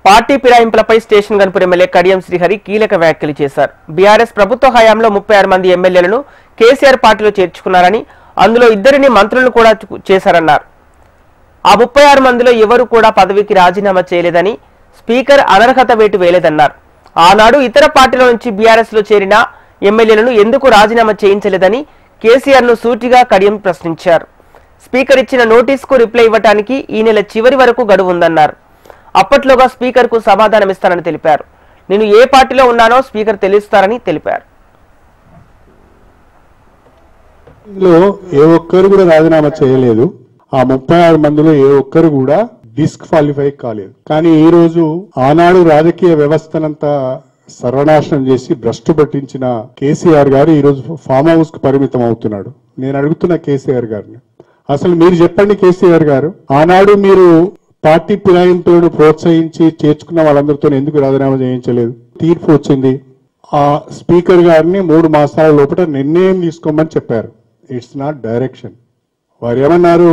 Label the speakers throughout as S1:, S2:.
S1: Party ఫిరాయింపులపై station Ghanpur MLA Kadiyam Srihari కీలక వ్యాఖ్యలు చేశారు. బీఆర్ఎస్ ప్రభుత్వ హయాంలో 36 మంది ఎమ్మెల్యేలను కేసీఆర్ పార్టీలో చేర్చుకున్నారని, అందులో 2 మంత్రులను కూడా చేశారన్నారు. ఆ 36 మందిలో ఎవరు కూడా పదవికి రాజీనామా చేయలేదని, స్పీకర్ అనర్హత వేటు వేయలేదన్నారు. ఆనాడు ఇతర పార్టీల నుంచి బీఆర్ఎస్ లో చేరిన ఎమ్మెల్యేలను ఎందుకు రాజీనామా చేయించలేదని కేసీఆర్ ను సూటిగా కడియం ప్రశ్నించారు. స్పీకర్ ఇచ్చిన నోటీసుకు రిప్లై ఇవ్వడానికి ఈ నెల చివరి వరకు గడువు ఉందన్నారు. అప్పట్లోగా స్పీకర్ కు సమాధానమిస్తానని తెలిపారు. నేను ఏ పార్టీలో ఉన్నానో స్పీకర్ తెలుస్తారని తెలిపారు.
S2: ఏ ఒక్కరు కూడా రాజీనామా చేయలేదు. ఆ 36 మందిలో ఏ ఒక్కరు కూడా డిస్క్వాలిఫై కాలేదు. కానీ ఈ రోజు ఆనాడు రాజకీయ వ్యవస్థనంతా సర్వనాశనం చేసి భ్రష్టు పట్టించిన కేసీఆర్ గారు ఈ రోజు ఫామ్ హౌస్ కు పరిమితం అవుతున్నాడు. నేను అడుగుతున్న కేసీఆర్ గారిని, అసలు మీరు చెప్పండి కేసీఆర్ గారు, ఆనాడు మీరు పార్టీ ఫిరాయింపులను ప్రోత్సహించి చేర్చుకున్న వాళ్ళందరితో ఎందుకు రాజీనామా చేయించలేదు? తీర్పు వచ్చింది. ఆ స్పీకర్ గారిని 3 మాసాల లోపల నిర్ణయం తీసుకోమని చెప్పారు. It's not direction. వారు ఏమన్నారు?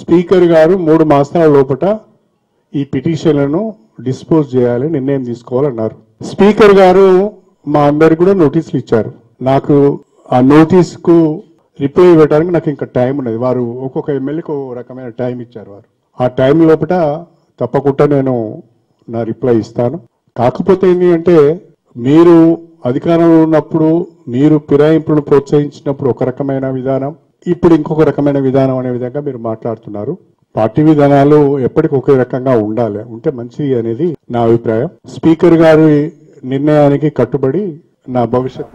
S2: స్పీకర్ గారు 3 మాసాల లోపల ఈ పిటిషన్లను డిస్పోజ్ చేయాలి, నిర్ణయం తీసుకోవాలన్నారు. స్పీకర్ గారు మా అందరికి కూడా నోటీసులు ఇచ్చారు. నాకు ఆ నోటీస్ కు రిప్లై ఇవ్వడానికి నాకు ఇంకా టైం ఉన్నది. వారు ఒక్కొక్క ఎమ్మెల్యేకి ఒక రకమైన టైం ఇచ్చారు. వారు ఆ టైం లోపల తప్పకుండా నేను నా రిప్లై ఇస్తాను. కాకపోతే ఏంటి అంటే, మీరు అధికారంలో ఉన్నప్పుడు మీరు ఫిరాయింపులను ప్రోత్సహించినప్పుడు ఒక రకమైన విధానం, ఇప్పుడు ఇంకొక రకమైన విధానం అనే విధంగా మీరు మాట్లాడుతున్నారు. పార్టీ విధానాలు ఎప్పటికీ ఒకే రకంగా ఉంటే మంచిది అనేది నా అభిప్రాయం. స్పీకర్ గారి నిర్ణయానికి కట్టుబడి నా భవిష్యత్